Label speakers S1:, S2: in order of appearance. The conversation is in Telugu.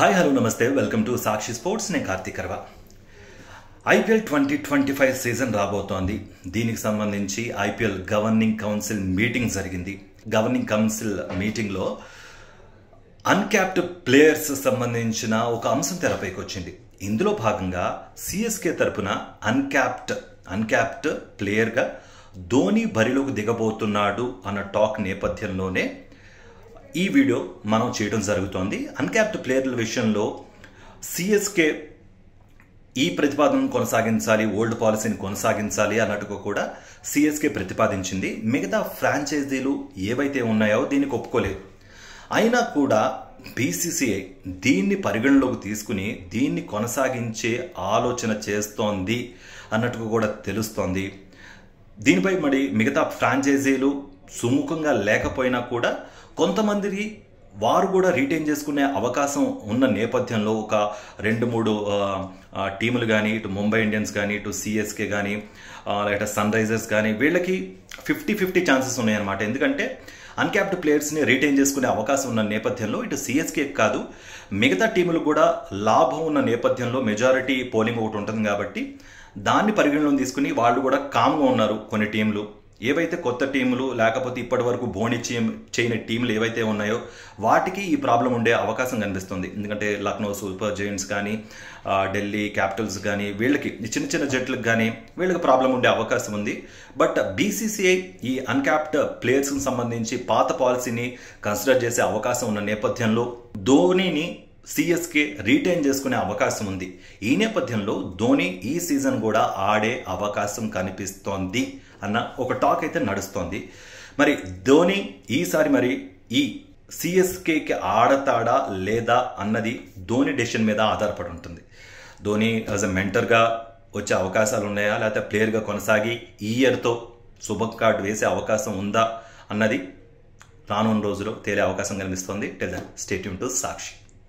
S1: హాయ్ హలో నమస్తే వెల్కమ్ టు సాక్షి స్పోర్ట్స్. నేను కార్తీక్ కర్వ. ఐపీఎల్ 2025 సీజన్ రాబోతోంది. దీనికి సంబంధించి ఐపీఎల్ గవర్నింగ్ కౌన్సిల్ మీటింగ్ జరిగింది. గవర్నింగ్ కౌన్సిల్ మీటింగ్లో అన్క్యాప్డ్ ప్లేయర్స్ సంబంధించిన ఒక అంశం తెరపైకి వచ్చింది. ఇందులో భాగంగా సిఎస్కే తరపున అన్క్యాప్డ్ ప్లేయర్గా ధోని బరిలోకి దిగబోతున్నాడు అన్న టాక్ నేపథ్యంలోనే ఈ వీడియో మనం చేయడం జరుగుతోంది. అన్క్యాప్డ్ ప్లేయర్ల విషయంలో సిఎస్కే ఈ ప్రతిపాదనను కొనసాగించాలి, ఓల్డ్ పాలసీని కొనసాగించాలి అన్నట్టుగా కూడా సిఎస్కే ప్రతిపాదించింది. మిగతా ఫ్రాంచైజీలు ఏవైతే ఉన్నాయో దీనికి ఒప్పుకోలేదు. అయినా కూడా బీసీసీఐ దీన్ని పరిగణలోకి తీసుకుని దీన్ని కొనసాగించే ఆలోచన చేస్తోంది అన్నట్టుగా కూడా తెలుస్తోంది. దీనిపై మరి మిగతా ఫ్రాంచైజీలు సుముఖంగా లేకపోయినా కూడా కొంతమందికి వారు కూడా రీటైన్ చేసుకునే అవకాశం ఉన్న నేపథ్యంలో ఒక 2-3 టీములు కానీ, ఇటు ముంబై ఇండియన్స్ కానీ, ఇటు సిఎస్కే కానీ, లేకపోతే సన్ రైజర్స్ కానీ, వీళ్ళకి 50-50 ఛాన్సెస్ ఉన్నాయన్నమాట. ఎందుకంటే అన్క్యాప్డ్ ప్లేయర్స్ని రీటైన్ చేసుకునే అవకాశం ఉన్న నేపథ్యంలో ఇటు సిఎస్కే కాదు మిగతా టీములు కూడా లాభం ఉన్న నేపథ్యంలో మెజారిటీ పోలింగ్ ఒకటి ఉంటుంది కాబట్టి దాన్ని పరిగణలోకి తీసుకుని వాళ్ళు కూడా కామ్గా ఉన్నారు. కొన్ని టీంలు ఏవైతే కొత్త టీములు లేకపోతే ఇప్పటి వరకు బోని చేయని టీంలు ఏవైతే ఉన్నాయో వాటికి ఈ ప్రాబ్లం ఉండే అవకాశం కనిపిస్తుంది. ఎందుకంటే లక్నో సూపర్ జైంట్స్ కానీ, ఢిల్లీ క్యాపిటల్స్ కానీ, వీళ్ళకి చిన్న చిన్న జట్లకు కానీ వీళ్ళకి ప్రాబ్లం ఉండే అవకాశం ఉంది. బట్ బీసీసీఐ ఈ అన్క్యాప్డ్ ప్లేయర్స్కి సంబంధించి పాత పాలసీని కన్సిడర్ చేసే అవకాశం ఉన్న నేపథ్యంలో ధోనిని సిఎస్కే రీటైన్ చేసుకునే అవకాశం ఉంది. ఈ నేపథ్యంలో ధోని ఈ సీజన్ కూడా ఆడే అవకాశం కనిపిస్తోంది అన్న ఒక టాక్ అయితే నడుస్తోంది. మరి ధోని ఈసారి మరి ఈ సిఎస్కేకి ఆడతాడా లేదా అన్నది ధోని డెసిషన్ మీద ఆధారపడి ఉంటుంది. ధోని యాజ్ ఎ మెంటర్గా వచ్చే అవకాశాలు ఉన్నాయా, లేకపోతే ప్లేయర్గా కొనసాగి ఈ ఇయర్తో శుభ కార్డు వేసే అవకాశం ఉందా అన్నది రానున్న రోజుల్లో తేలే అవకాశం కనిపిస్తోంది. Tell them stay tune to Sakshi.